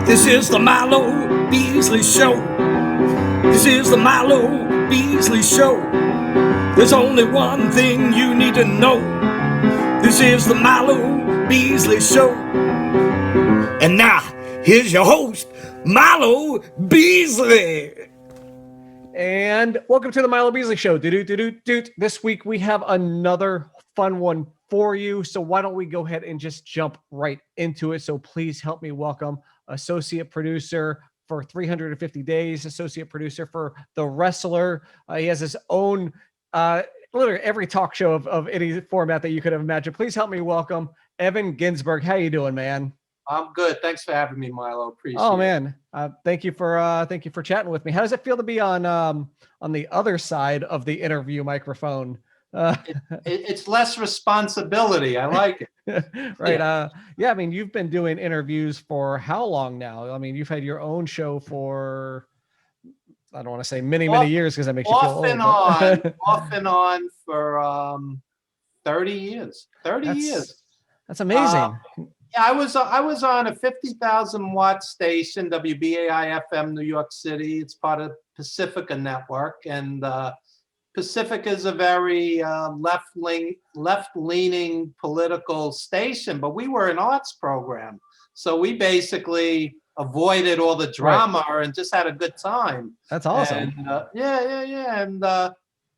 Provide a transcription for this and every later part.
This is the Milo Beasley Show. This is the Milo Beasley Show. There's only one thing you need to know. This is the Milo Beasley Show. And now, here's your host, Milo Beasley. And welcome to the Milo Beasley Show. This week we have another fun one for you. So why don't we go ahead and just jump right into it? So please help me welcome associate producer for 350 Days, associate producer for The Wrestler. He has his own, literally every talk show of any format that you could have imagined. Please help me welcome Evan Ginzburg. How you doing, man? I'm good. Thanks for having me, Milo. Appreciate it. Oh man, thank you for chatting with me. How does it feel to be on the other side of the interview microphone? It's less responsibility. I like it. Right. Yeah. I mean, you've been doing interviews for how long now? I mean, you've had your own show for, I don't want to say many years because that makes you feel old. Off and on for 30 years. 30 years. That's amazing. Yeah, I was on a 50,000 watt station, WBAI FM, New York City. It's part of Pacifica Network, and Pacifica is a very left-leaning political station, but we were an arts program, so we basically avoided all the drama and just had a good time. That's awesome. And, yeah. And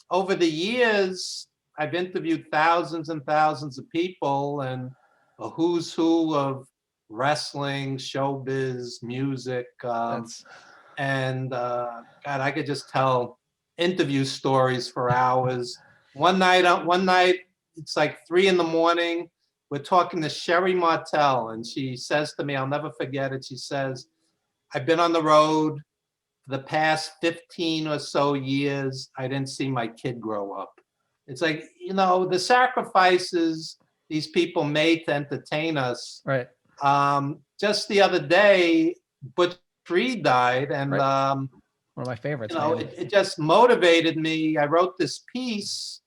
over the years, I've interviewed thousands and thousands of people, and a who's who of wrestling, showbiz, music, and God, I could just tell interview stories for hours. One night, it's like 3 a.m. We're talking to Sherry Martel, and she says to me, I'll never forget it. She says, I've been on the road for the past 15 or so years. I didn't see my kid grow up. It's like, the sacrifices these people made to entertain us. Right. Just the other day, Butch Reed died, and one of my favorites. It just motivated me. I wrote this piece.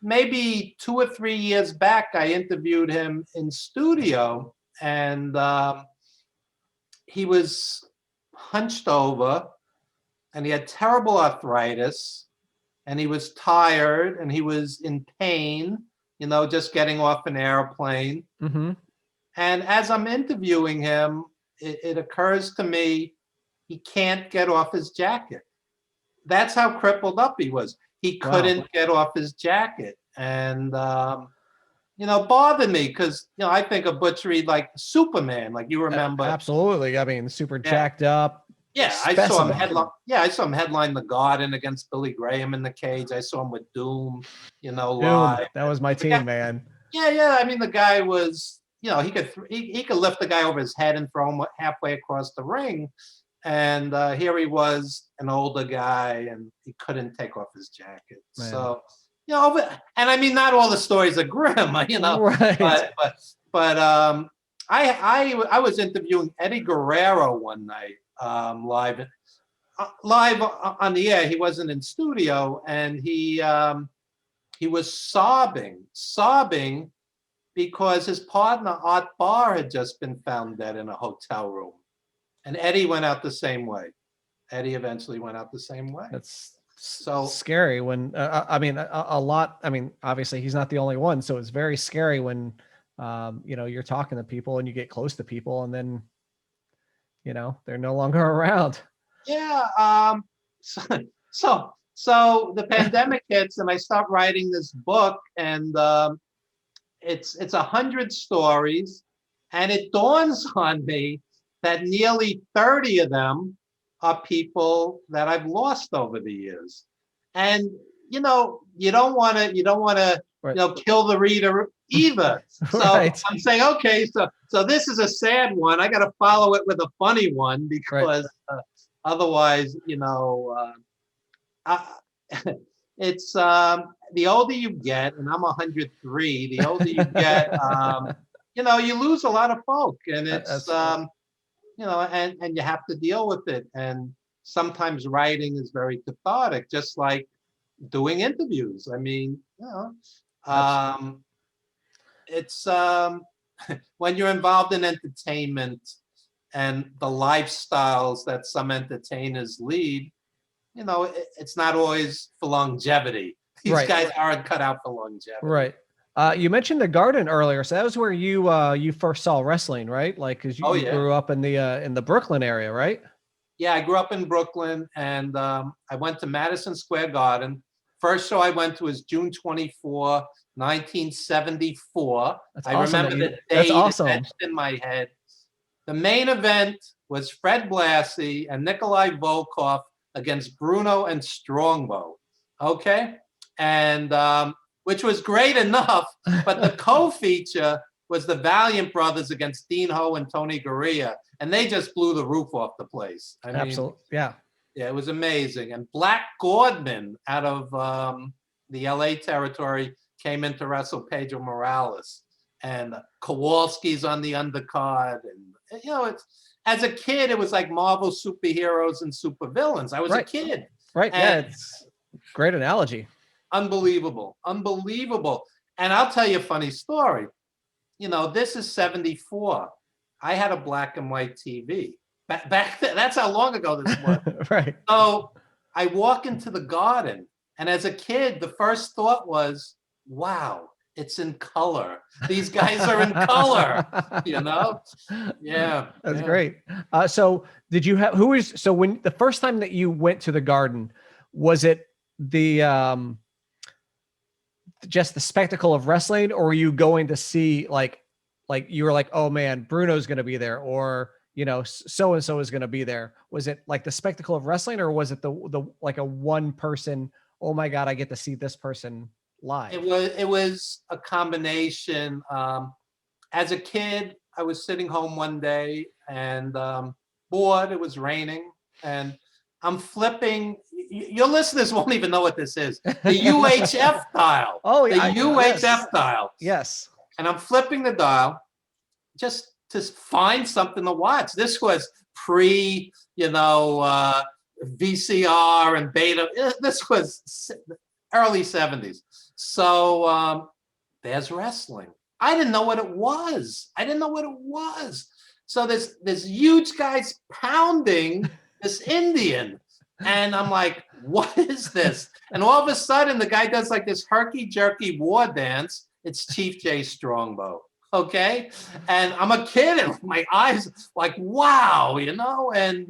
Maybe 2 or 3 years back, I interviewed him in studio, and he was hunched over, and he had terrible arthritis, and he was tired, and he was in pain. Just getting off an airplane. Mm-hmm. And as I'm interviewing him, it occurs to me he can't get off his jacket. That's how crippled up he was. He couldn't get off his jacket. And, bothered me because, I think of Butch Reed like Superman, like you remember. Absolutely. I mean, super jacked up. Yeah, specimen. I saw him headline The Garden against Billy Graham in the cage. I saw him with Doom, Doom, live. that was my team, man. Yeah. I mean, the guy was, he could lift the guy over his head and throw him halfway across the ring. And here he was, an older guy, and he couldn't take off his jacket. Man. So, and I mean, not all the stories are grim, Right. But I was interviewing Eddie Guerrero one night. Live on the air. He wasn't in studio, and he was sobbing because his partner Art Barr had just been found dead in a hotel room, and Eddie went out the same way. Eddie eventually went out the same way. That's so scary when a lot. I mean, obviously he's not the only one, so it's very scary when you're talking to people and you get close to people, and then they're no longer around. Yeah. So the pandemic hits, and I start writing this book, and it's 100 stories, and it dawns on me that nearly 30 of them are people that I've lost over the years. And you don't want to kill the reader either. So I'm saying, okay, so this is a sad one. I got to follow it with a funny one because otherwise, it's the older you get, and I'm 103. The older you get, you lose a lot of folk, and it's and you have to deal with it. And sometimes writing is very cathartic, just like doing interviews. I mean, it's when you're involved in entertainment, and the lifestyles that some entertainers lead, you know, it's not always for longevity. These guys aren't cut out for longevity. Right. You mentioned the Garden earlier, so that was where you first saw wrestling, right? Like, because you grew up in the Brooklyn area, right? Yeah, I grew up in Brooklyn, and I went to Madison Square Garden. First show I went to was June 24, 1974. That's I awesome remember the date. That's awesome. Etched in my head. The main event was Fred Blassie and Nikolai Volkov against Bruno and Strongbow. Okay, and which was great enough, but the co-feature was the Valiant Brothers against Dean Ho and Tony Gurria, and they just blew the roof off the place. I mean, Absolutely, yeah. Yeah, it was amazing. And Black Gordman out of the LA territory came in to wrestle Pedro Morales, and Kowalski's on the undercard. And you know, it's, as a kid, it was like Marvel superheroes and supervillains. I was a kid. Right. Yeah, it's great analogy. Unbelievable. Unbelievable. And I'll tell you a funny story. You know, this is 74. I had a black and white TV. Back then, that's how long ago this was. Right. So I walk into the Garden, and as a kid, the first thought was, wow, it's in color. These guys are in color, you know? Yeah. That's great. So did you have, so when the first time that you went to the Garden, was it the, just the spectacle of wrestling, or were you going to see like you were like, oh man, Bruno's going to be there, or, you know, so-and-so is going to be there? Was it like the spectacle of wrestling, or was it the like a one person, oh my God, I get to see this person live? It was a combination. As a kid, I was sitting home one day and bored. It was raining, and I'm flipping. Your listeners won't even know what this is. The UHF dial. Oh, yeah. The UHF dial. Yes. And I'm flipping the dial just to find something to watch. This was pre, you know, VCR and beta. This was early 70s. So there's wrestling. I didn't know what it was. So there's huge guys pounding this Indian. And I'm like, what is this? And all of a sudden, the guy does like this herky-jerky war dance. It's Chief Jay Strongbow, okay? And I'm a kid, and my eyes like, wow, you know? And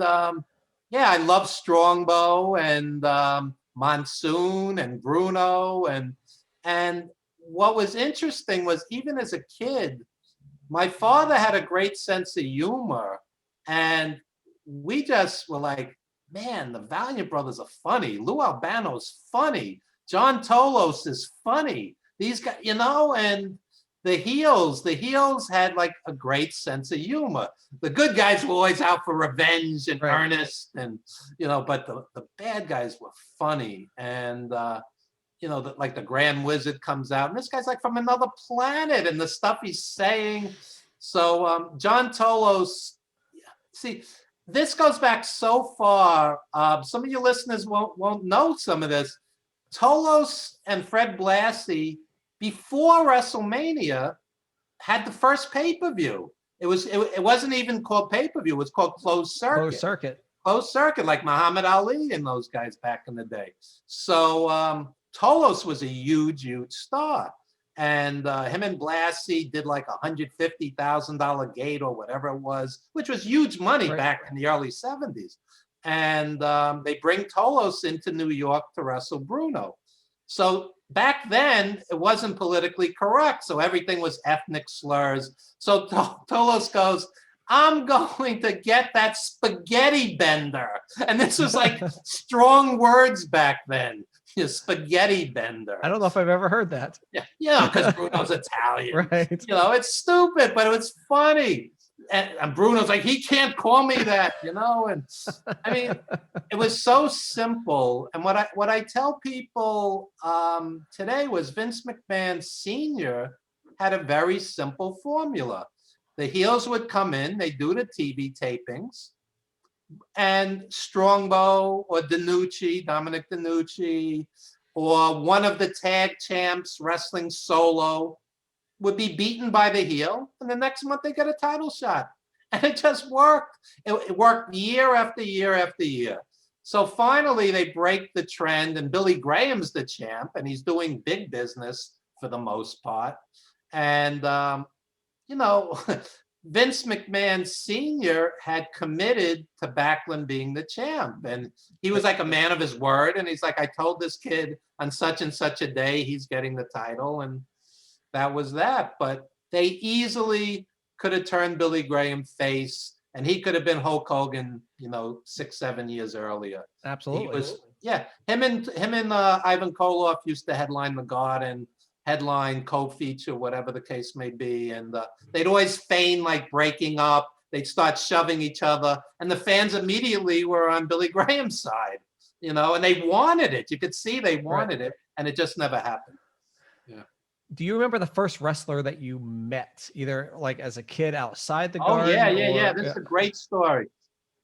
yeah, I love Strongbow and Monsoon and Bruno. And what was interesting was, even as a kid, my father had a great sense of humor. And we just were like, man, the Valiant Brothers are funny. Lou Albano's funny. John Tolos is funny. These guys, you know, and the heels had like a great sense of humor. The good guys were always out for revenge and earnest, and, you know, but the bad guys were funny. And, you know, like the Grand Wizard comes out, and this guy's like from another planet, and the stuff he's saying. So John Tolos, see, this goes back so far. Some of your listeners won't know some of this. Tolos and Fred Blassie, before WrestleMania, had the first pay-per-view. It wasn't even called pay-per-view. It was called closed circuit. Closed circuit, like Muhammad Ali and those guys back in the day. So Tolos was a huge, huge star. And him and Blassie did like $150,000 gate or whatever it was, which was huge money back in the early 70s. And they bring Tolos into New York to wrestle Bruno. So back then, it wasn't politically correct. So everything was ethnic slurs. So Tolos goes, I'm going to get that spaghetti bender. And this was like strong words back then. Spaghetti bender. I don't know if I've ever heard that. Yeah, because Bruno's Italian. Right. You know, it's stupid, but it was funny. And Bruno's like, he can't call me that, you know? And I mean, it was so simple. And what I tell people today was Vince McMahon Sr. had a very simple formula. The heels would come in, they do the TV tapings, and Strongbow or Dominic DeNucci, or one of the tag champs wrestling solo would be beaten by the heel, and the next month they get a title shot. And it just worked. It worked year after year after year. So finally they break the trend and Billy Graham's the champ and he's doing big business for the most part. And, you know, Vince McMahon Sr. had committed to Backlund being the champ. And he was like a man of his word. And he's like, I told this kid on such and such a day, he's getting the title. And that was that. But they easily could have turned Billy Graham face and he could have been Hulk Hogan, you know, 6-7 years earlier. Absolutely. Yeah. Him and Ivan Koloff used to headline the Garden, headline, co-feature, whatever the case may be. And they'd always feign like breaking up. They'd start shoving each other. And the fans immediately were on Billy Graham's side, you know, and they wanted it. You could see they wanted it. And it just never happened. Yeah. Do you remember the first wrestler that you met, either like as a kid outside the Garden? Yeah. This is a great story.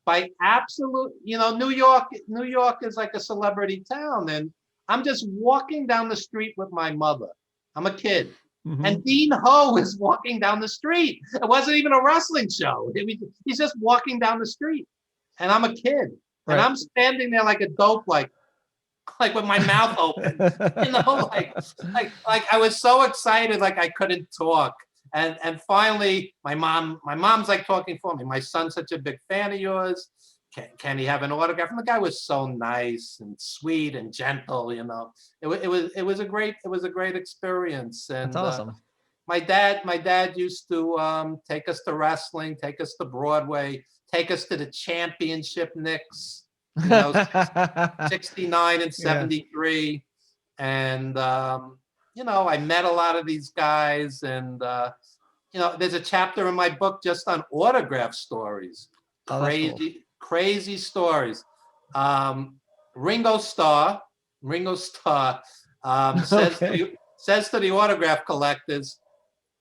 By absolute, you know, New York is like a celebrity town. And I'm just walking down the street with my mother. I'm a kid. Mm-hmm. And Dean Ho is walking down the street. It wasn't even a wrestling show. He's just walking down the street. And I'm a kid. Right. And I'm standing there like a dope, like with my mouth open, you know, like I was so excited, like I couldn't talk. And finally, my mom's like talking for me. My son's such a big fan of yours. Can he have an autograph? And the guy was so nice and sweet and gentle, you know. It was a great experience. And that's awesome. My dad used to take us to wrestling, take us to Broadway, take us to the championship Knicks. You know, 69 and 73. And, you know, I met a lot of these guys and, you know, there's a chapter in my book just on autograph stories, crazy stories. Ringo Starr says to the autograph collectors,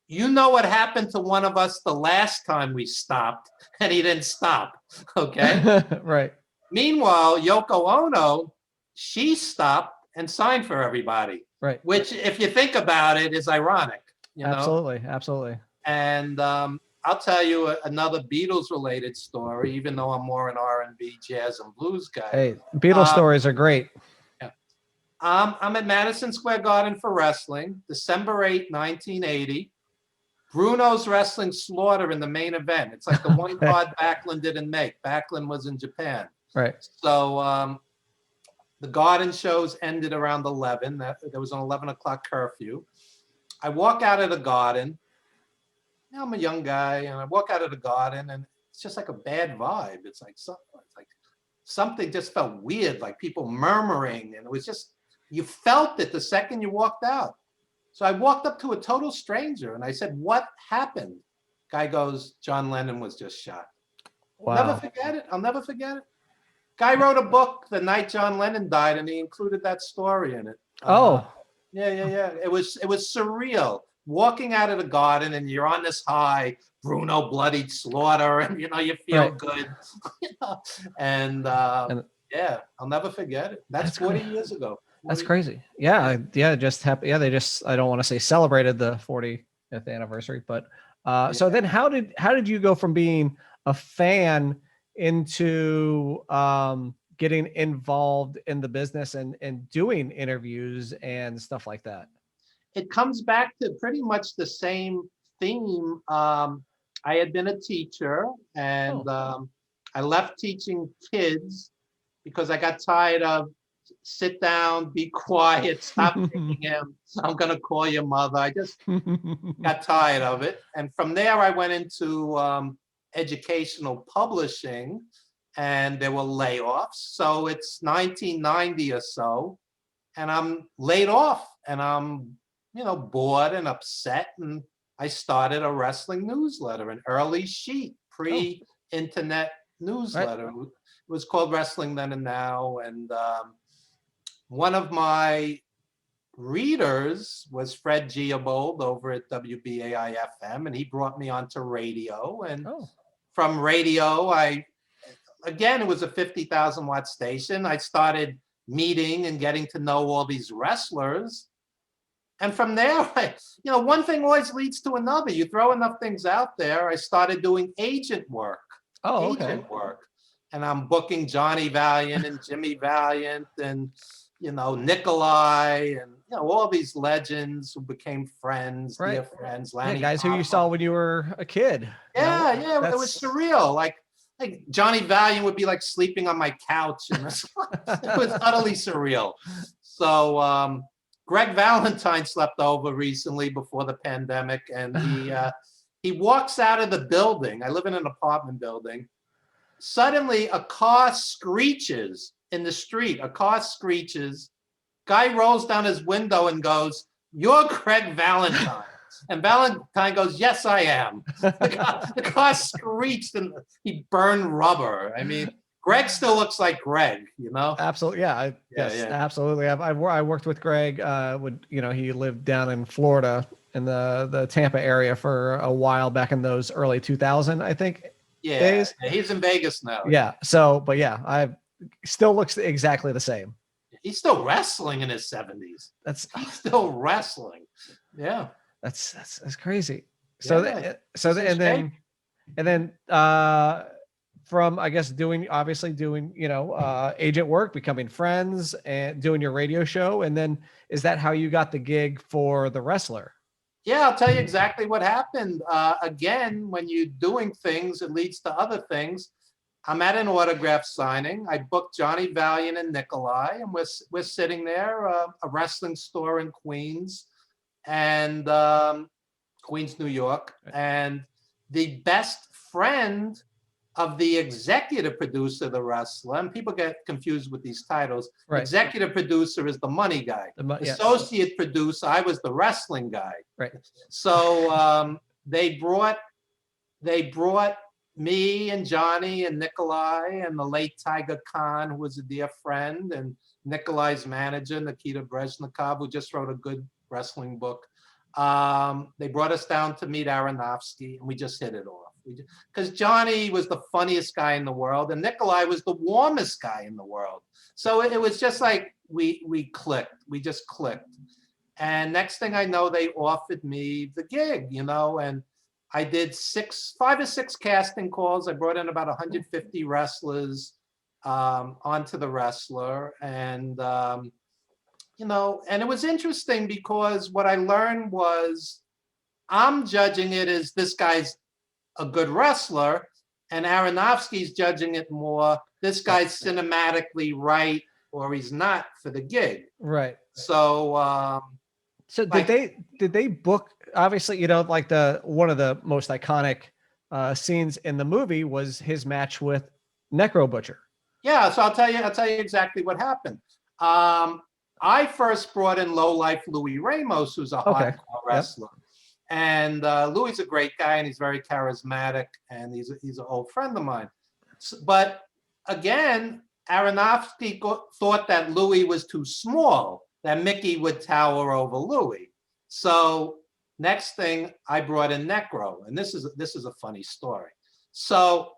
you know what happened to one of us the last time we stopped, and he didn't stop, okay? Right. Meanwhile, Yoko Ono, she stopped and signed for everybody. Right. Which, if you think about it, is ironic. You know? Absolutely. And I'll tell you another Beatles-related story, even though I'm more an R&B, jazz, and blues guy. Hey, Beatles stories are great. Yeah. I'm at Madison Square Garden for wrestling, December 8, 1980. Bruno's wrestling Slaughter in the main event. It's like the one card Backlund didn't make. Backlund was in Japan. Right. So the Garden shows ended around 11. There was an 11 o'clock curfew. I walk out of the Garden. You know, I'm a young guy, and I walk out of the Garden, and it's just like a bad vibe. It's like something just felt weird, like people murmuring, and it was just, you felt it the second you walked out. So I walked up to a total stranger, and I said, "What happened?" Guy goes, "John Lennon was just shot." Wow. Never forget it. I'll never forget it. Guy wrote a book the night John Lennon died, and he included that story in it. Yeah. It was surreal. Walking out of the Garden, and you're on this high, Bruno bloodied Slaughter, and you know you feel good. You know? And yeah, I'll never forget it. That's 40 years ago. That's crazy. Yeah. Just happy. Yeah, they just, I don't want to say celebrated the 40th anniversary, but so then how did you go from being a fan into getting involved in the business and doing interviews and stuff like that? It comes back to pretty much the same theme. I had been a teacher, and I left teaching kids because I got tired of sit down, be quiet, stop picking him, I'm going to call your mother. I just got tired of it. And from there, I went into educational publishing, and there were layoffs. So it's 1990 or so, and I'm laid off, and I'm, you know, bored and upset. And I started a wrestling newsletter, an early sheet, pre-internet newsletter. Right. It was called Wrestling Then and Now. And one of my readers was Fred Giabold over at WBAI-FM, and he brought me onto radio. And from radio, again, it was a 50,000 watt station. I started meeting and getting to know all these wrestlers. And from there, one thing always leads to another. You throw enough things out there. I started doing agent work. Oh, okay. Agent work. And I'm booking Johnny Valiant and Jimmy Valiant and, Nikolai and, all these legends who became friends, Right. dear friends. Lanny guys who you Poffo. saw when you were a kid. Yeah, it was surreal. Like Johnny Valiant would be like sleeping on my couch. And it was utterly surreal. So Greg Valentine slept over recently before the pandemic, and he walks out of the building. I live in an apartment building. Suddenly, a car screeches in the street. A car screeches. Guy rolls down his window and goes, "You're Greg Valentine." And Valentine goes, "Yes, I am." The car screeched and he burned rubber. I mean, Greg still looks like Greg, Absolutely. Yeah. Yes, absolutely. I worked with Greg. He lived down in Florida in the Tampa area for a while back in those early 2000, I think. Yeah. Days. He's in Vegas now. Yeah. So, but yeah, I still looks exactly the same. He's still wrestling in his 70s. He's still wrestling. Yeah. That's crazy. Yeah. And then from, I guess, doing agent work, becoming friends and doing your radio show. And then is that how you got the gig for The Wrestler? Yeah, I'll tell you exactly what happened. Again, when you're doing things, it leads to other things. I'm at an autograph signing. I booked Johnny Valiant and Nikolai, and we're sitting there, a wrestling store in Queens, and Queens, New York. And the best friend of the executive producer, the wrestler, and people get confused with these titles. Right. Executive producer is the money guy. Yes. Associate producer, I was the wrestling guy. Right. So they brought me and Johnny and Nikolai and the late Tiger Khan, who was a dear friend, and Nikolai's manager, Nikita Brezhnikov, who just wrote a good wrestling book. They brought us down to meet Aronofsky, and we just hit it off. Because Johnny was the funniest guy in the world, and Nikolai was the warmest guy in the world. So it was just like we clicked. We just clicked. And next thing I know, they offered me the gig, and I did 5 or 6 casting calls. I brought in about 150 wrestlers onto The Wrestler. And, and it was interesting because what I learned was I'm judging it as this guy's a good wrestler, and Aronofsky's judging it more, this guy's cinematically right or he's not for the gig. Right. So did they book, obviously, like one of the most iconic scenes in the movie was his match with Necro Butcher. Yeah, so I'll tell you exactly what happened. I first brought in Low Life Louis Ramos, who's a hardcore wrestler. Yep. And Louis is a great guy, and he's very charismatic, and he's an old friend of mine. But again, Aronofsky thought that Louis was too small, that Mickey would tower over Louis. So next thing, I brought in Necro, and this is a funny story. So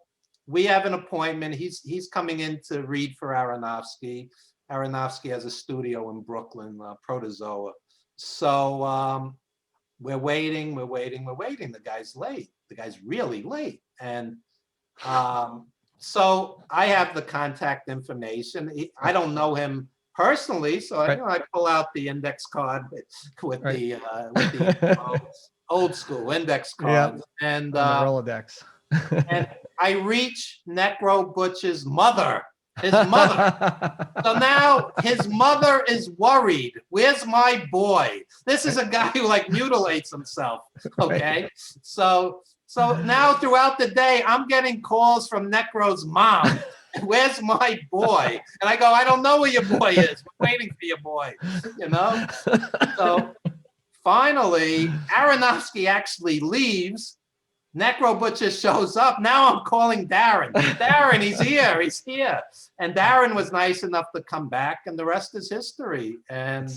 we have an appointment. He's coming in to read for Aronofsky. Aronofsky has a studio in Brooklyn, Protozoa. So we're waiting. The guy's late. The guy's really late. And so I have the contact information. I don't know him personally, so I pull out the index card with the old school index card. And the Rolodex. And I reach Necro Butcher's mother. His mother. So now his mother is worried. Where's my boy? This is a guy who mutilates himself. Okay. Right. So now throughout the day, I'm getting calls from Necro's mom. Where's my boy? And I go, I don't know where your boy is. We're waiting for your boy. So finally, Aronofsky actually leaves. Necro Butcher shows up. Now I'm calling Darren. Darren, he's here. And Darren was nice enough to come back, and the rest is history. And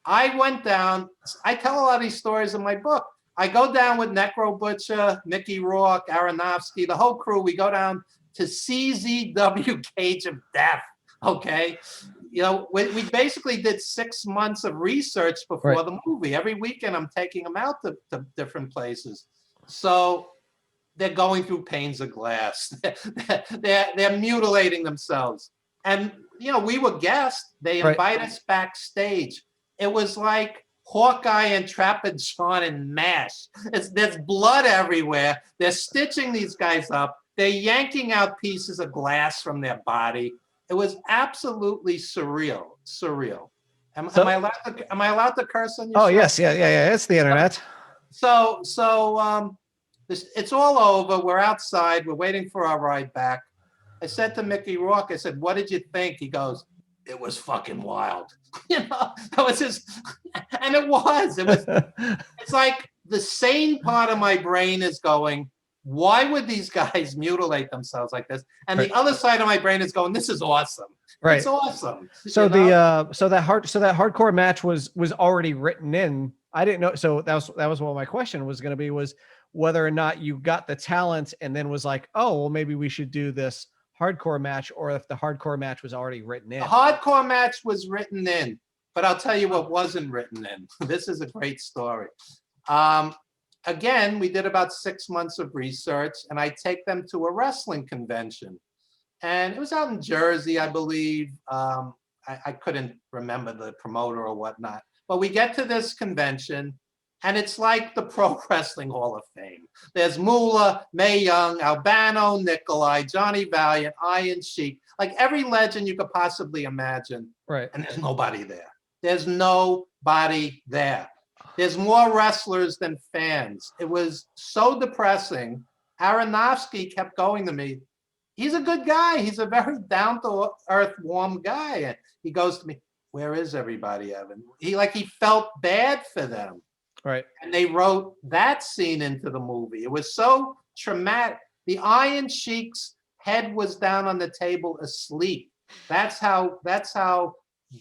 I went down. I tell a lot of these stories in my book. I go down with Necro Butcher, Mickey Rourke, Aronofsky, the whole crew. We go down to CZW Cage of Death. Okay. we basically did 6 months of research before the movie. Every weekend I'm taking them out to different places. So they're going through panes of glass. they're mutilating themselves. And, we were guests. They invite us backstage. It was like Hawkeye and Trapper John and MASH. There's blood everywhere. They're stitching these guys up. They're yanking out pieces of glass from their body. It was absolutely surreal. Am I allowed to curse on your show? Yes. Yeah. It's the internet. So it's all over. We're outside. We're waiting for our ride back. I said to Mickey Rourke, I said, what did you think? He goes, it was fucking wild. That was and it was. It's like the sane part of my brain is going, why would these guys mutilate themselves like this? And the other side of my brain is going, this is awesome. Right. It's awesome. So so that hardcore match was already written in. I didn't know. So that was what my question was going to be, was whether or not you got the talent and then was like, oh, well, maybe we should do this hardcore match, or if the hardcore match was already written in. The hardcore match was written in, but I'll tell you what wasn't written in. This is a great story. Again, we did about 6 months of research, and I take them to a wrestling convention. And it was out in Jersey, I believe. I couldn't remember the promoter or whatnot. But we get to this convention, and it's like the Pro Wrestling Hall of Fame. There's Moolah, Mae Young, Albano, Nikolai, Johnny Valiant, Iron Sheik, like every legend you could possibly imagine. Right. And there's nobody there. There's nobody there. There's more wrestlers than fans. It was so depressing. Aronofsky kept going to me. He's a good guy. He's a very down-to-earth, warm guy. And he goes to me, where is everybody, Evan? He felt bad for them. Right. And they wrote that scene into the movie. It was so traumatic. The Iron Sheik's head was down on the table asleep. That's how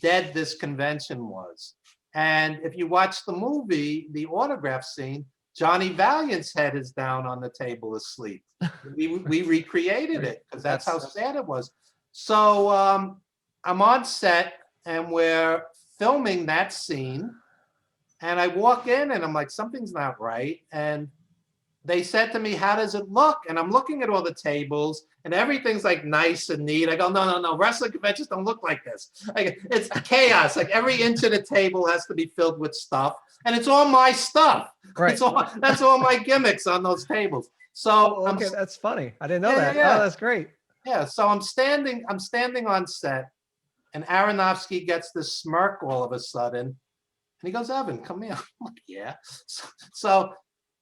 dead this convention was. And if you watch the movie, the autograph scene, Johnny Valiant's head is down on the table asleep. We recreated it because that's how sad it was. So I'm on set and we're filming that scene. And I walk in and I'm like, something's not right. And they said to me, how does it look? And I'm looking at all the tables and everything's like nice and neat. I go, no. Wrestling conventions don't look like this. It's chaos. Like every inch of the table has to be filled with stuff. And it's all my stuff. Right. That's all my gimmicks on those tables. So okay, that's funny. I didn't know that. Yeah. Oh, that's great. Yeah. So I'm standing on set and Aronofsky gets this smirk all of a sudden. And he goes, Evan, come here. I'm like, yeah. So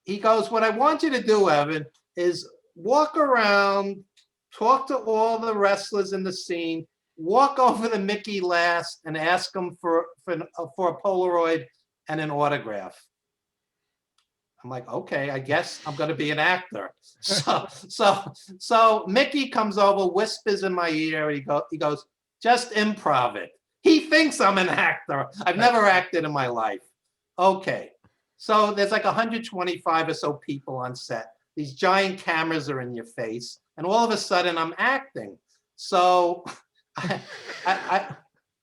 he goes, what I want you to do, Evan, is walk around, talk to all the wrestlers in the scene, walk over to Mickey last and ask him for a Polaroid and an autograph. I'm like, okay, I guess I'm going to be an actor. So Mickey comes over, whispers in my ear, and he goes, just improv it. He thinks I'm an actor. I've never acted in my life. Okay. So there's like 125 or so people on set. These giant cameras are in your face. And all of a sudden I'm acting. So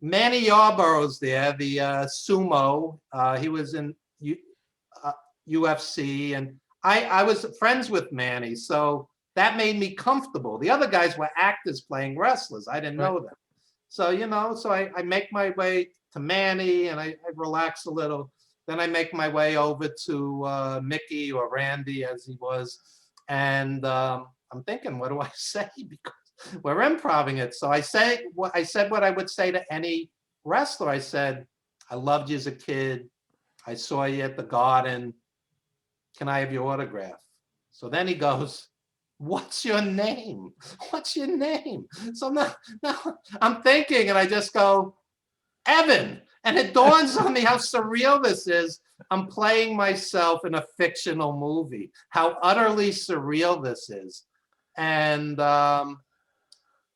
Manny Yarborough's there, the sumo. He was in UFC. And I was friends with Manny. So that made me comfortable. The other guys were actors playing wrestlers. I didn't know them. So, I make my way to Manny and I relax a little. Then I make my way over to Mickey or Randy as he was. And I'm thinking, what do I say? Because we're improvising it. So I said what I would say to any wrestler. I said, I loved you as a kid. I saw you at the Garden. Can I have your autograph? So then he goes, what's your name? What's your name? So now I'm thinking and I just go, Evan. And it dawns on me how surreal this is. I'm playing myself in a fictional movie, how utterly surreal this is. And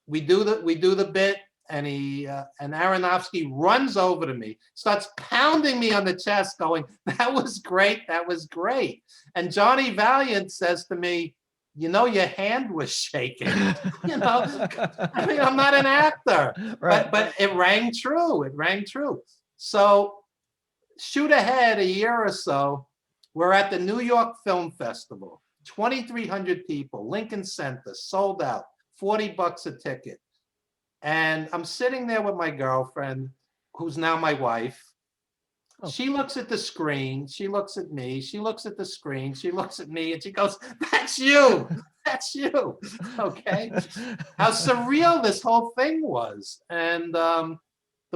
we do the bit and and Aronofsky runs over to me, starts pounding me on the chest going, that was great. And Johnny Valiant says to me, you know, your hand was shaking. You know, I mean, I'm not an actor, Right. but it rang true. It rang true. So shoot ahead a year or so, we're at the New York Film Festival, 2,300 people, Lincoln Center, sold out, $40 a ticket. And I'm sitting there with my girlfriend, who's now my wife. Oh. She looks at the screen, she looks at me, she looks at the screen, she looks at me, and she goes, "That's you, that's you." Okay. How surreal this whole thing was. And the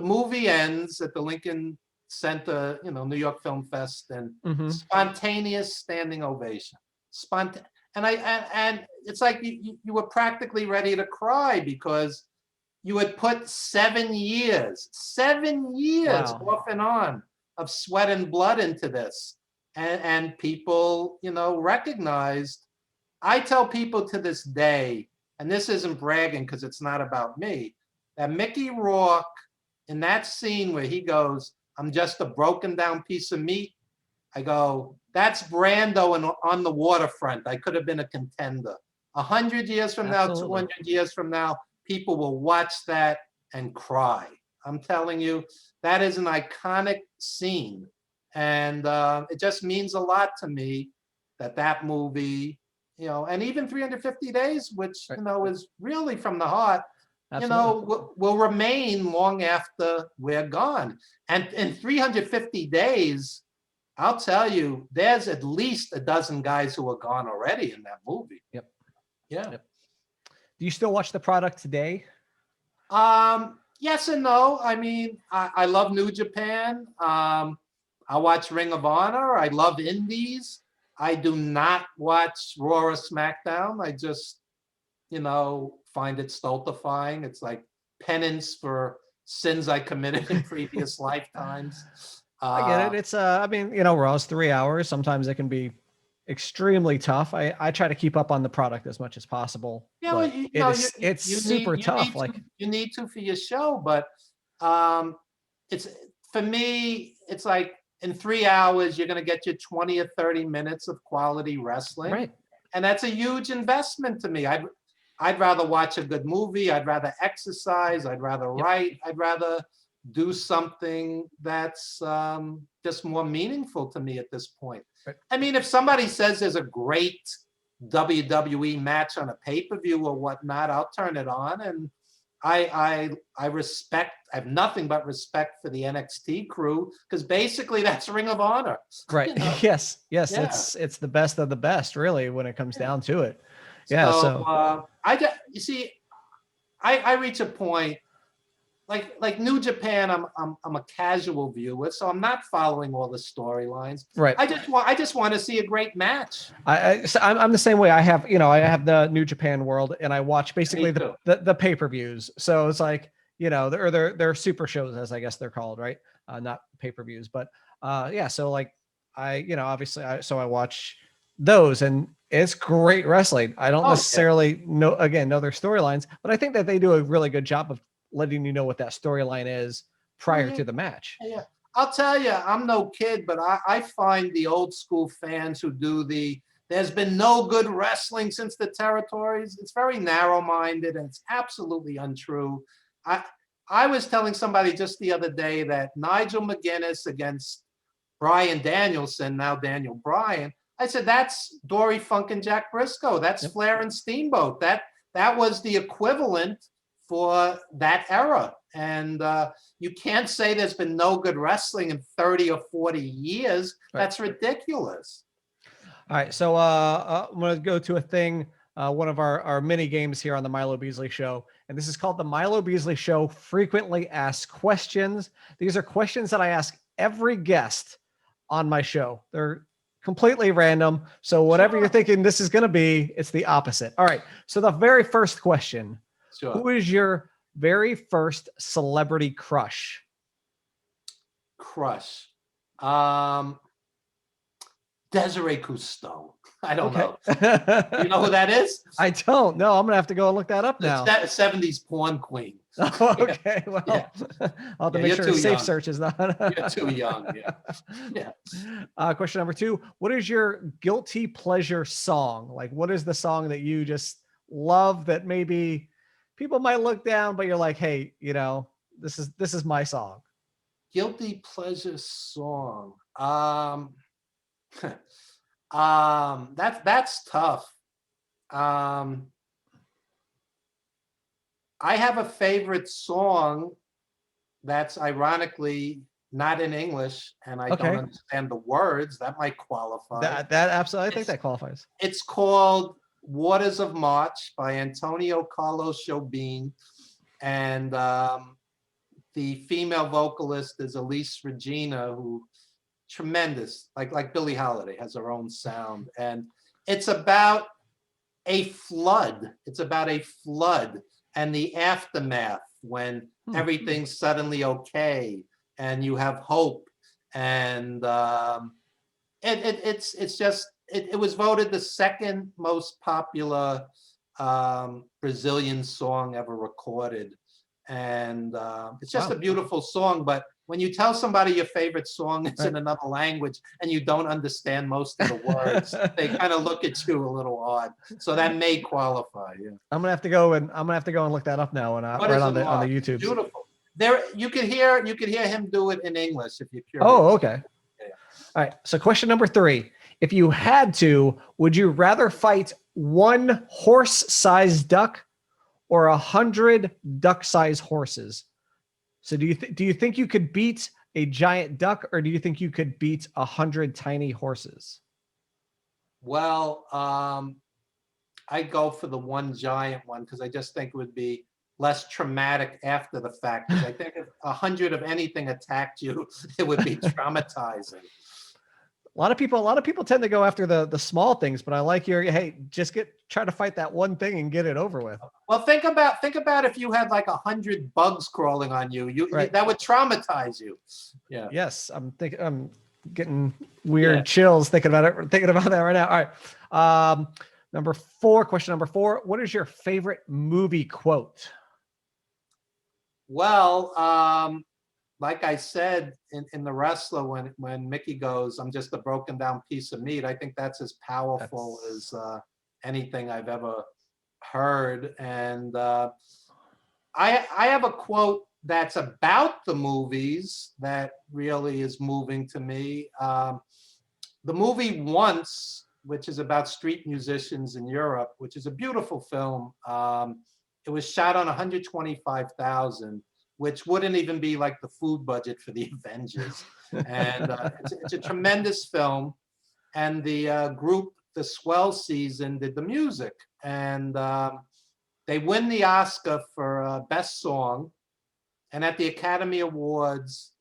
movie ends at the Lincoln Center, you know, New York Film Fest, and spontaneous standing ovation. And it's like you were practically ready to cry because you had put 7 years Wow. off and on of sweat and blood into this. And people, you know, recognized. I tell people to this day, and this isn't bragging because it's not about me, that Mickey Rourke, in that scene where he goes, "I'm just a broken down piece of meat," I go, that's Brando and On the Waterfront. I could have been a contender. 100 years from now, 200 years from now, people will watch that and cry. I'm telling you, that is an iconic scene. And it just means a lot to me that that movie, you know, and even 350 Days, which, you know, is really from the heart, you know, will remain long after we're gone. And in 350 days, I'll tell you, there's at least a dozen guys who are gone already in that movie. Yep. Yeah. Yep. Do you still watch the product today? Yes and no. I mean, I love New Japan. I watch Ring of Honor. I love Indies. I do not watch Raw or SmackDown. I just, you know, find it stultifying. It's like penance for sins I committed in previous lifetimes. I get it. It's I mean, you know, Raw's 3 hours. Sometimes it can be extremely tough. I try to keep up on the product as much as possible. Yeah, well, it's super tough. You need to for your show, but it's, for me, it's like in 3 hours you're going to get your 20 or 30 minutes of quality wrestling, right? And that's a huge investment to me. I'd rather watch a good movie. I'd rather exercise. I'd rather write. I'd rather do something that's just more meaningful to me at this point. Right. I mean, if somebody says there's a great WWE match on a pay-per-view or whatnot, I'll turn it on. And I respect, I have nothing but respect for the NXT crew, because basically that's Ring of Honor. Right. You know? Yes. Yeah. It's the best of the best, really, when it comes down to it. Yeah. So you see, I reach a point, like New Japan, I'm a casual viewer, so I'm not following all the storylines. Right. I just want to see a great match. I'm the same way. I have the New Japan World, and I watch basically the pay-per-views. So it's like, you know, they're super shows, as I guess they're called, right? Not pay-per-views, but yeah. So like obviously I watch those, and it's great wrestling. I don't necessarily know their storylines, but I think that they do a really good job of letting you know what that storyline is prior to the match. Yeah. I'll tell you, I'm no kid, but I find the old school fans who do there's been no good wrestling since the territories, it's very narrow-minded, and it's absolutely untrue. I was telling somebody just the other day that Nigel McGuinness against Bryan Danielson, now Daniel Bryan, I said, that's Dory Funk and Jack Briscoe. That's Flair and Steamboat. That was the equivalent for that era. And you can't say there's been no good wrestling in 30 or 40 years. Right. That's ridiculous. All right. So I'm going to go to a thing, one of our mini games here on the Milo Beasley Show. And this is called the Milo Beasley Show Frequently Asked Questions. These are questions that I ask every guest on my show. They're completely random. So whatever you're thinking this is going to be, it's the opposite. All right. So the very first question. Sure. Who is your very first celebrity crush? Desiree Cousteau. I don't Okay. know. You know who that is? I don't know. I'm gonna have to go and look that up now. The 70s porn queen. Oh, okay. Well, Yeah. I'll have to Yeah, make you're sure too a safe young. search is not. You're too young. Yeah. Yeah. Question number 2. What is your guilty pleasure song? Like, what is the song that you just love that maybe people might look down, but you're like, hey, you know, this is my song. Guilty pleasure song. That's tough. I have a favorite song that's ironically not in English, and I Okay. don't understand the words. That might qualify. That absolutely, I think that qualifies. It's called Waters of March by Antonio Carlos Jobim, and the female vocalist is Elise Regina, who tremendous, like Billie Holiday, has her own sound, and it's about a flood. It's about a flood and the aftermath when everything's suddenly okay and you have hope, and it was voted the second most popular Brazilian song ever recorded, and it's just a beautiful song. But when you tell somebody your favorite song is in another language and you don't understand most of the words, they kind of look at you a little odd. So that may qualify. Yeah. I'm gonna have to go and look that up now and right on the YouTube. Beautiful. There you could hear him do it in English if you're curious. Oh, okay. Yeah. All right. So question number 3. If you had to, would you rather fight one horse-sized duck or 100 duck-sized horses? So do you think you could beat a giant duck, or do you think you could beat 100 tiny horses? Well, I'd go for the one giant one because I just think it would be less traumatic after the fact. Because I think if 100 of anything attacked you, it would be traumatizing. A lot of people tend to go after the small things, but I like your, hey, just try to fight that one thing and get it over with. Well, think about if you had like 100 bugs crawling on you, that would traumatize you. Yeah. Yes, I'm getting weird chills thinking about that right now. All right. Question number 4. What is your favorite movie quote? Well, like I said in The Wrestler, when Mickey goes, "I'm just a broken down piece of meat," I think that's as powerful as anything I've ever heard. And I have a quote that's about the movies that really is moving to me. The movie Once, which is about street musicians in Europe, which is a beautiful film. It was shot on 125,000, which wouldn't even be like the food budget for the Avengers. And it's a tremendous film. And the group, the Swell Season, did the music. And they win the Oscar for Best Song. And at the Academy Awards,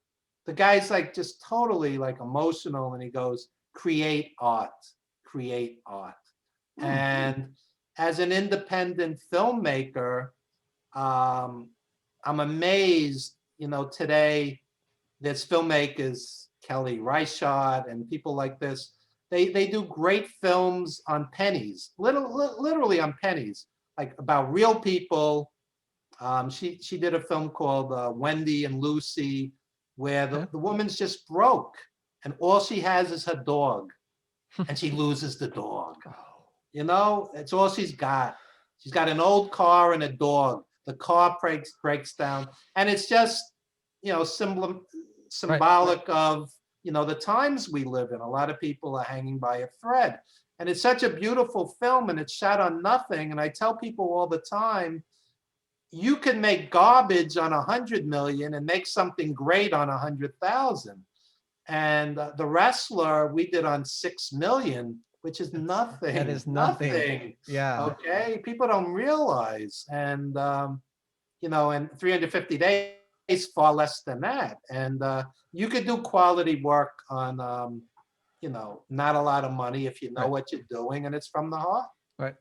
the guy's like just totally like emotional, and he goes, "Create art, create art." Mm-hmm. And as an independent filmmaker, I'm amazed, today there's filmmakers, Kelly Reichardt and people like this, they do great films on pennies, literally on pennies, like about real people. She did a film called Wendy and Lucy, where the woman's just broke and all she has is her dog, and she loses the dog. It's all she's got. She's got an old car and a dog. The car breaks down, and it's just symbolic of the times we live in. A lot of people are hanging by a thread, and it's such a beautiful film, and it's shot on nothing. And I tell people all the time, you can make garbage on 100 million and make something great on 100,000. And The Wrestler we did on 6 million, which is nothing. That is nothing. Yeah. Okay. People don't realize. And, and 350 days, far less than that. And you could do quality work on, not a lot of money if you know what you're doing and it's from the heart. Right.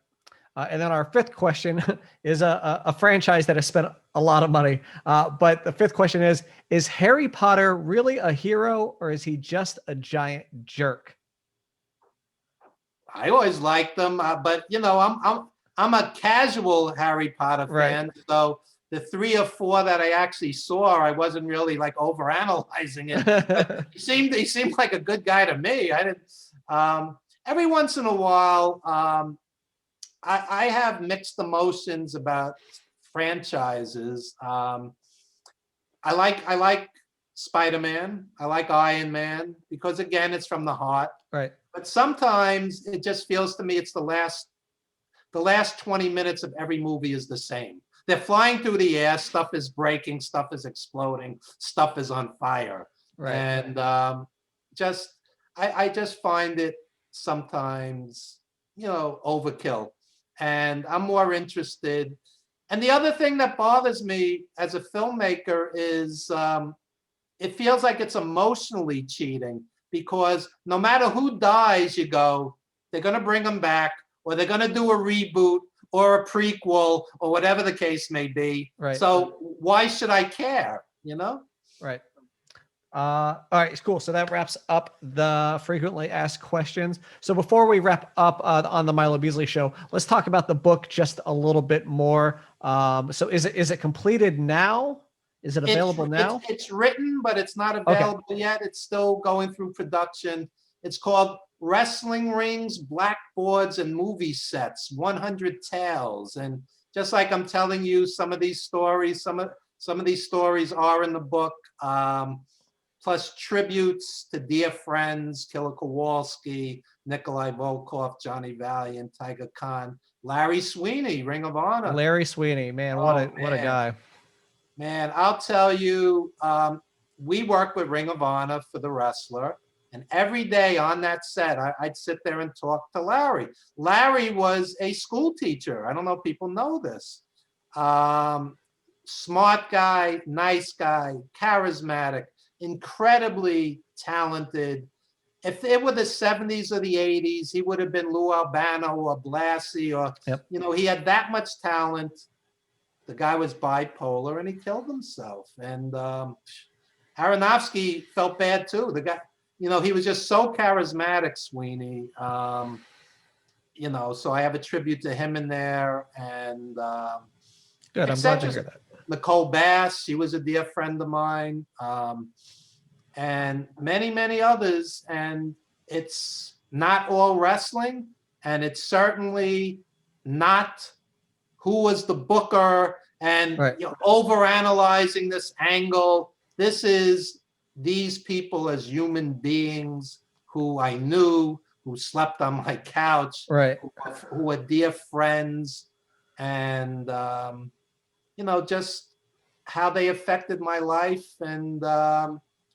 And then our 5th question is a franchise that has spent a lot of money. But the 5th question is Harry Potter really a hero, or is he just a giant jerk? I always liked them, but you know, I'm a casual Harry Potter fan, so the 3 or 4 that I actually saw, I wasn't really like overanalyzing it. But he seemed like a good guy to me. I didn't. Every once in a while, I have mixed emotions about franchises. I like Spider-Man. I like Iron Man because again, it's from the heart. Right. But sometimes it just feels to me it's the last 20 minutes of every movie is the same. They're flying through the air, stuff is breaking, stuff is exploding, stuff is on fire. Right. And I just find it sometimes, you know, overkill. And I'm more interested. And the other thing that bothers me as a filmmaker is it feels like it's emotionally cheating because no matter who dies, you go, they're going to bring them back or they're going to do a reboot or a prequel or whatever the case may be. Right. So why should I care, you know? Right. All right, cool. So that wraps up the frequently asked questions. So before we wrap up on the Milo Beasley Show, let's talk about the book just a little bit more. So is it completed now? Is it available now? It's written, but it's not available yet. It's still going through production. It's called Wrestling Rings, Blackboards, and Movie Sets, 100 Tales. And just like I'm telling you, some of these stories, some of these stories are in the book. Plus tributes to dear friends, Killer Kowalski, Nikolai Volkov, Johnny Valiant, Tiger Khan, Larry Sweeney, Ring of Honor. Larry Sweeney, man, what a guy. Man, I'll tell you, we work with Ring of Honor for the wrestler. And every day on that set, I'd sit there and talk to Larry. Larry was a school teacher. I don't know if people know this. Smart guy, nice guy, charismatic, incredibly talented. If it were the 70s or the 80s, he would have been Lou Albano or Blassie or, you know, he had that much talent. The guy was bipolar and he killed himself. And Aronofsky felt bad too. The guy, you know, he was just so charismatic, Sweeney. You know, so I have a tribute to him in there. And good, I'm glad to hear that. Nicole Bass, she was a dear friend of mine. And many, many others. And it's not all wrestling. And it's certainly not who was the booker and you know, overanalyzing this angle. This is these people as human beings who I knew, who slept on my couch, who were dear friends, and you know, just how they affected my life and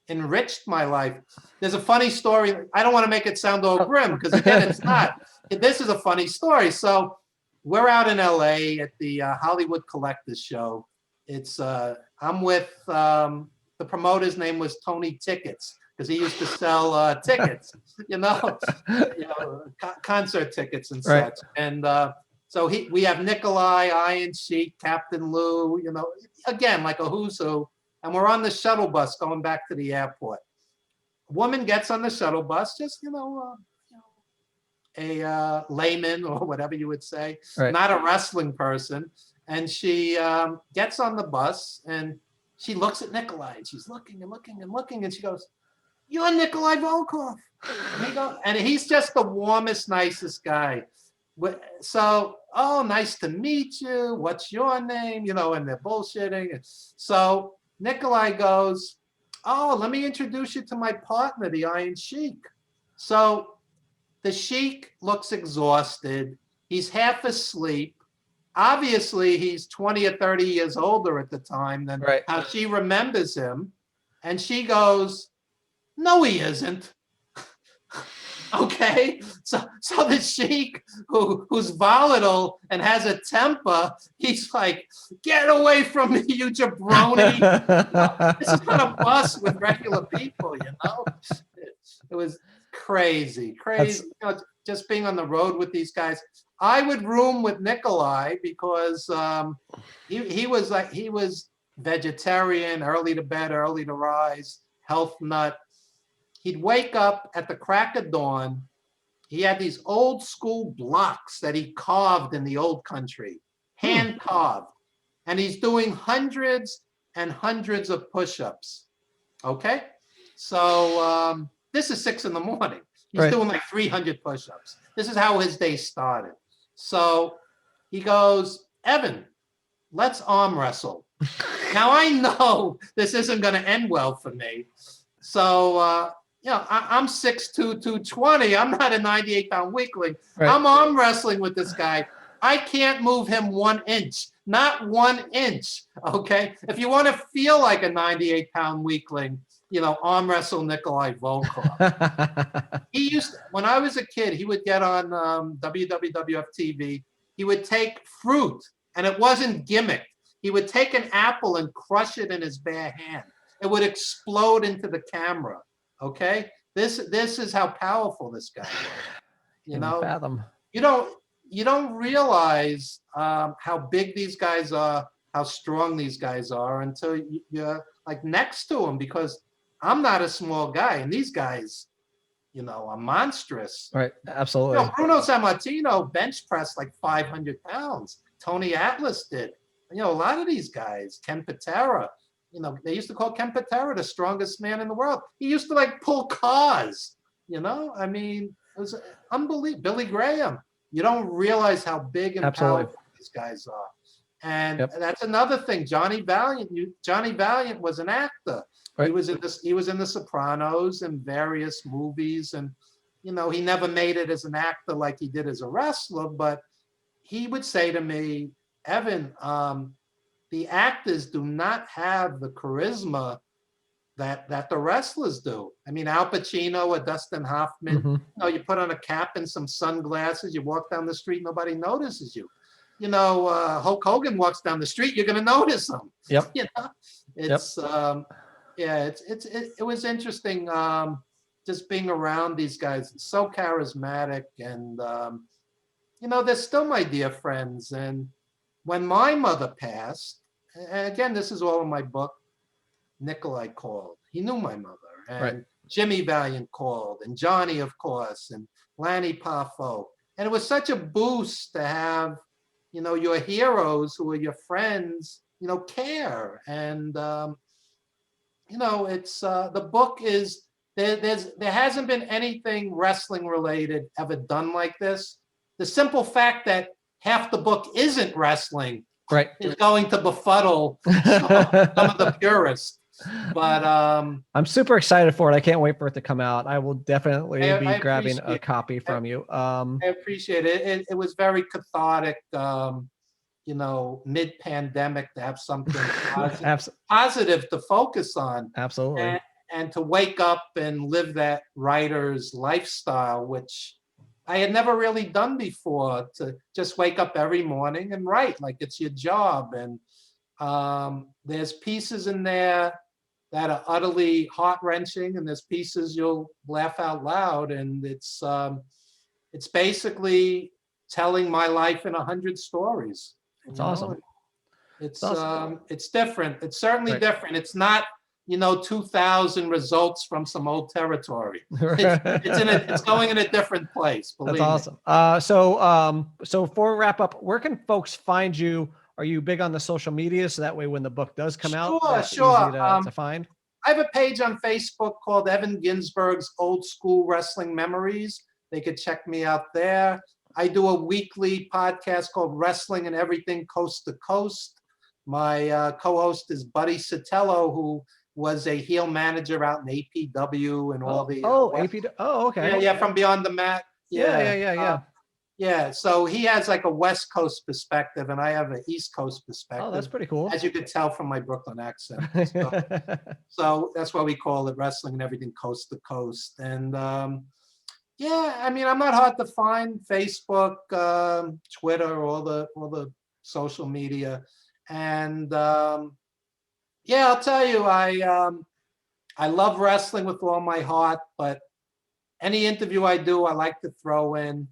enriched my life. There's a funny story. I don't want to make it sound all grim because again, it's not. This is a funny story. So we're out in LA at the Hollywood Collectors Show. It's I'm with the promoter's name was Tony Tickets because he used to sell tickets, you know, concert tickets and such. And so we have Nikolai, Iron Sheik, Captain Lou, you know, again like a who's who, and we're on the shuttle bus going back to the airport. A woman gets on the shuttle bus, just a layman or whatever you would say, not a wrestling person. And she gets on the bus and she looks at Nikolai and she's looking and looking and looking. And she goes, "You're Nikolai Volkov." And he's just the warmest, nicest guy. So, "Oh, nice to meet you. What's your name?" You know, and they're bullshitting. So Nikolai goes, "Oh, let me introduce you to my partner, the Iron Sheik." So the Sheik looks exhausted. He's half asleep. Obviously, he's 20 or 30 years older at the time than how she remembers him. And she goes, "No, he isn't." Okay, so the Sheik, who's volatile and has a temper, he's like, "Get away from me, you jabroni." This is not a bus with regular people, you know? It was crazy. You know, just being on the road with these guys. I would room with Nikolai because he was vegetarian, early to bed, early to rise, health nut. He'd wake up at the crack of dawn. he had these old school blocks that he carved in the old country, hand carved. And he's doing hundreds and hundreds of push-ups. Okay? So this is 6 in the morning. He's doing like 300 push-ups. This is how his day started. So he goes, Evan, let's arm wrestle. Now I know this isn't going to end well for me. So, I'm 6'2", 220. I'm not a 98-pound weakling. Right. I'm arm wrestling with this guy. I can't move him 1 inch, not 1 inch. Okay. If you want to feel like a 98-pound weakling, arm wrestle Nikolai Volkov. He used to, when I was a kid, he would get on WWWF TV. He would take fruit, and it wasn't gimmick. He would take an apple and crush it in his bare hand. It would explode into the camera. Okay, this is how powerful this guy was. Fathom. You don't realize how big these guys are, how strong these guys are until you're like next to them. Because I'm not a small guy, and these guys, are monstrous. Right, absolutely. Bruno Sammartino bench pressed like 500 pounds. Tony Atlas did. A lot of these guys, Ken Patera. They used to call Ken Patera the strongest man in the world. He used to pull cars, it was unbelievable. Billy Graham. You don't realize how big and powerful these guys are. And that's another thing. Johnny Valiant was an actor. Right. He was in The Sopranos and various movies. And, he never made it as an actor like he did as a wrestler, but he would say to me, Evan, the actors do not have the charisma that the wrestlers do. Al Pacino or Dustin Hoffman, you put on a cap and some sunglasses, you walk down the street, nobody notices you. Hulk Hogan walks down the street, you're going to notice him. Yep. It's it was interesting just being around these guys. It's so charismatic, and they're still my dear friends. And when my mother passed, and again, this is all in my book, Nikolai called. He knew my mother. And Jimmy Valiant called, and Johnny, of course, and Lanny Poffo. And it was such a boost to have, your heroes who are your friends, care. And, it's the book is, there hasn't been anything wrestling related ever done like this. The simple fact that half the book isn't wrestling is going to befuddle some of the purists. But I'm super excited for it. I can't wait for it to come out. I will definitely be grabbing a copy from you. I appreciate it. It was very cathartic, mid-pandemic, to have something positive to focus on. Absolutely. And to wake up and live that writer's lifestyle, which I had never really done before, to just wake up every morning and write like it's your job. And there's pieces in there that are utterly heart-wrenching, and there's pieces you'll laugh out loud. And it's basically telling my life in 100 stories. It's awesome. It's awesome. It's different. It's certainly different. It's not 2,000 results from some old territory. It's going in a different place. That's awesome. So for wrap up, where can folks find you? Are you big on the social media, so that way when the book does come out, it's easy to find? I have a page on Facebook called Evan Ginzburg's Old School Wrestling Memories. They could check me out there. I do a weekly podcast called Wrestling and Everything Coast to Coast. My co-host is Buddy Sotelo, who was a heel manager out in APW and all the APW. Oh, okay. Yeah, from Beyond the Mat. Yeah. So he has like a West Coast perspective, and I have an East Coast perspective. Oh, that's pretty cool. As you could tell from my Brooklyn accent. So that's why we call it Wrestling and Everything Coast to Coast. And I'm not hard to find. Facebook, Twitter, all the social media. And I'll tell you, I love wrestling with all my heart, but any interview I do, I like to throw in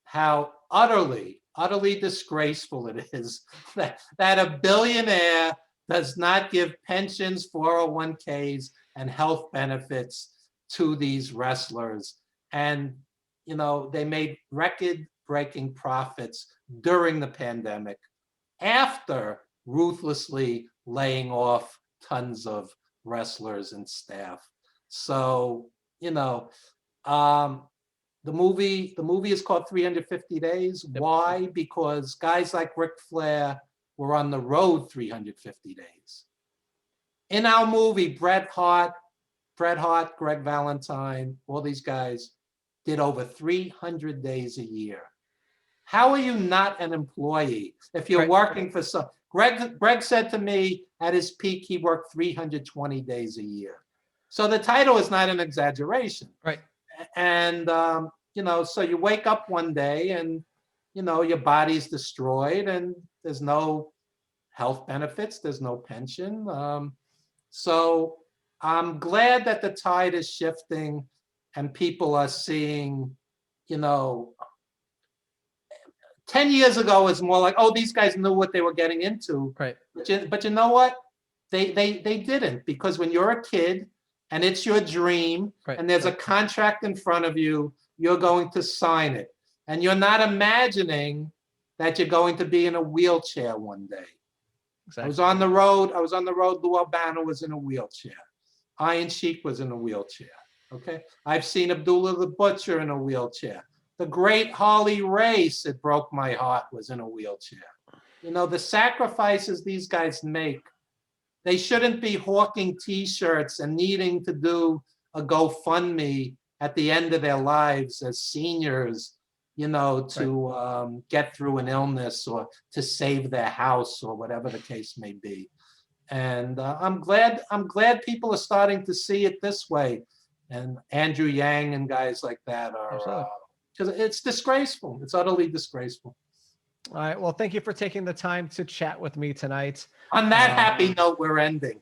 how utterly disgraceful it is that a billionaire does not give pensions, 401ks, and health benefits to these wrestlers. And they made record-breaking profits during the pandemic after ruthlessly laying off tons of wrestlers and staff. So, the movie is called 350 Days. Why? Because guys like Ric Flair were on the road 350 days. In our movie, Bret Hart, Greg Valentine, all these guys did over 300 days a year. How are you not an employee if you're working for some? Greg said to me at his peak, he worked 320 days a year. So the title is not an exaggeration. Right. And, so you wake up one day and, your body's destroyed and there's no health benefits, there's no pension. So I'm glad that the tide is shifting and people are seeing, 10 years ago it was more like, oh, these guys knew what they were getting into. Right. But you know what? They didn't, because when you're a kid and it's your dream, right. and there's a contract in front of you, you're going to sign it. And you're not imagining that you're going to be in a wheelchair one day. Exactly. I was on the road. Lou Albano was in a wheelchair. Iron Sheik was in a wheelchair. Okay. I've seen Abdullah the Butcher in a wheelchair. The great Harley Race, it broke my heart, was in a wheelchair. The sacrifices these guys make, they shouldn't be hawking T-shirts and needing to do a GoFundMe at the end of their lives as seniors, to get through an illness or to save their house or whatever the case may be. And I'm glad people are starting to see it this way. And Andrew Yang and guys like that are, because it's disgraceful. It's utterly disgraceful. All right. Well, thank you for taking the time to chat with me tonight. On that happy note, we're ending.